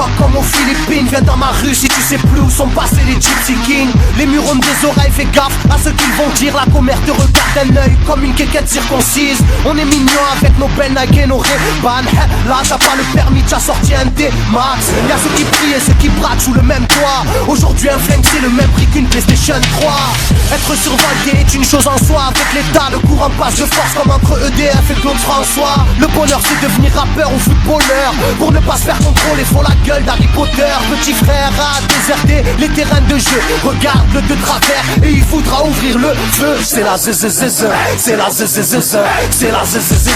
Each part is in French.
Bangkok comme aux Philippines. Viens dans ma rue si tu sais plus où sont passés les Gypsy Kings. Les murs ont des oreilles, fais gaffe à ce qu'ils vont dire. La commère te regarde d'un œil comme une quéquette circoncise. On est mignon avec nos Ben Nike et nos Ray-Ban. Là t'as pas le permis, t'as sorti un D-Max. Y'a ceux qui prient et ceux qui braquent sous le même toit. Aujourd'hui un flingue c'est le même prix qu'une PlayStation 3. Être survolté est une chose en soi. Avec l'état le courant passe de force comme entre EDF et Claude François. Le bonheur c'est devenir rappeur ou footballeur. Pour ne pas se faire contrôler faut la gueule d'Harry Potter. Petit frère a déserté les terrains de jeu. Regarde-le de travers et il voudra ouvrir le feu. C'est la zzzz, c'est la zzzz, c'est la zzzz,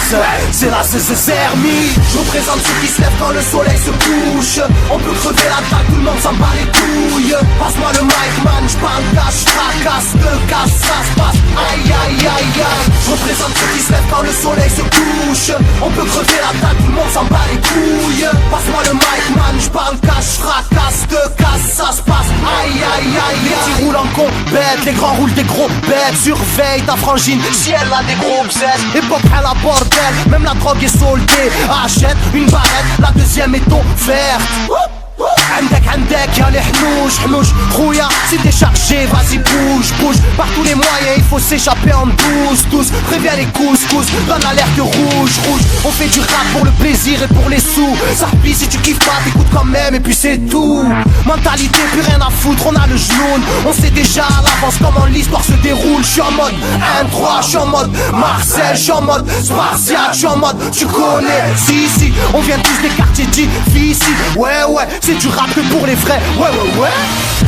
c'est la zzzermie. Je représente ceux qui se lèvent quand le soleil se couche. On peut crever la dalle, tout le monde s'en bat les couilles. Passe-moi le mic man, j'parle cash, fracasse, te casse, ça se passe. Aïe aïe aïe aïe. Je représente ceux qui se lèvent quand le soleil se couche. On peut crever la dalle, tout le monde s'en bat les couilles. Passe-moi le mic man, j'parle cash, fracasse, te casse, ça se passe. Aïe aïe aïe. Les petits roulent en compète, les grands roulent des gros bêtes. Surveille ta frangine, si elle a des gros bzètes. Époque à la bordel, même la drogue est soldée. Achète une barrette, la deuxième est offerte. عندك يا الحنوش حنوش خويا c'est déchargé, vas-y bouge, bouge. Par tous les moyens il faut s'échapper en douce. Préviens les couscous, donne l'alerte rouge. On fait du rap pour le plaisir et pour les sous. Ça pisse si tu kiffes pas, t'écoutes quand même et puis c'est tout. Mentalité, plus rien à foutre, on a le genou. On sait déjà à l'avance comment l'histoire se déroule. J'suis en mode 1-3, j'suis en mode Marcel, j'suis en mode Spartiate, j'suis en mode tu connais. Si, on vient tous des quartiers difficiles. Ouais, c'est du rap que pour les vrais. Ouais.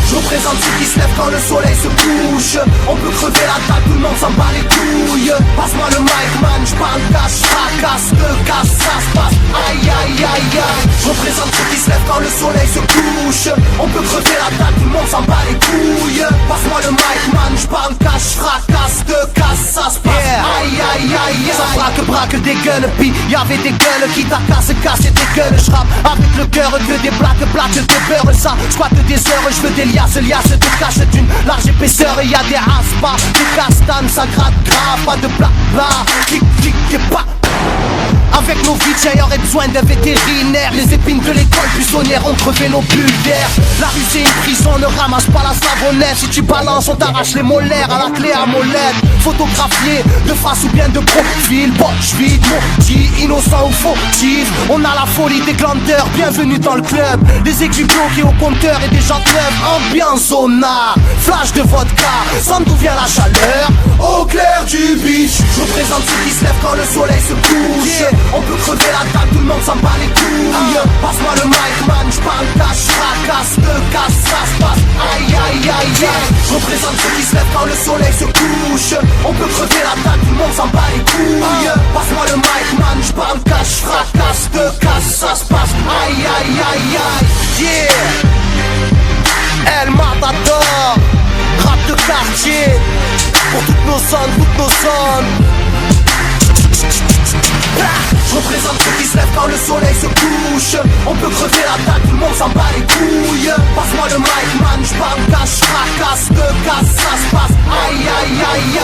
Je représente ceux qui se lèvent quand le soleil se couche. On peut crever la table, tout le monde s'en bat les couilles. Passe-moi le mic man, j'parle cash, fracasse, te casse, ça se passe. Aïe aïe aïe aïe. Je représente ceux qui se lèvent quand le soleil se couche. On peut crever la table, tout le monde s'en bat les couilles. Passe-moi le mic man, j'parle cash, fracasse, te casse, ça se passe. Aïe aïe aïe aïe. Ça braque des gueules, puis y'avait des gueules qui t'a cassé des gueules. J'rappe avec le cœur que des plaques de beurre. Ça squatte des heures, j'veux des liasses de cache d'une large épaisseur. Et y'a des aspas, des castanes, ça gratte grave. Pas de blabla, clic et pas. Avec nos vies, y aurait besoin d'un vétérinaire. Les épines de l'école buissonnière ont crevé nos bulles d'air. La rue c'est une prison, ne ramasse pas la savonnette. Si tu balances, on t'arrache les molaires à la clé à molette. Photographié de face ou bien de profil. Poche vide, maudit, innocent ou fautif. On a la folie des glandeurs, bienvenue dans le club. Les aiguilles bloquées au compteur et des gens clubs. Ambiance zona, flash de vodka. Sans d'où vient la chaleur, au clair du beach. Je représente ceux qui se lèvent quand le soleil se couche. On peut crever la table, tout le monde s'en bat les couilles. Passe-moi le mic man, j'parle cash, fracasse, te casse, ça se passe. Aïe aïe aïe aïe. Je représente ceux qui se lèvent quand le soleil se couche. On peut crever la table, tout le monde s'en bat les couilles. Passe-moi le mic man, j'parle cash, fracasse, te casse, ça se passe. Aïe aïe aïe aïe. Yeah. El Matador, rap de quartier. Pour toutes nos zones. Je représente ceux qui se lèvent quand le soleil se couche. On peut crever la table, tout le monde s'en bat les couilles. Passe-moi le mic man, j'parle cash, fracasse, te casse, ça se passe. Aïe aïe aïe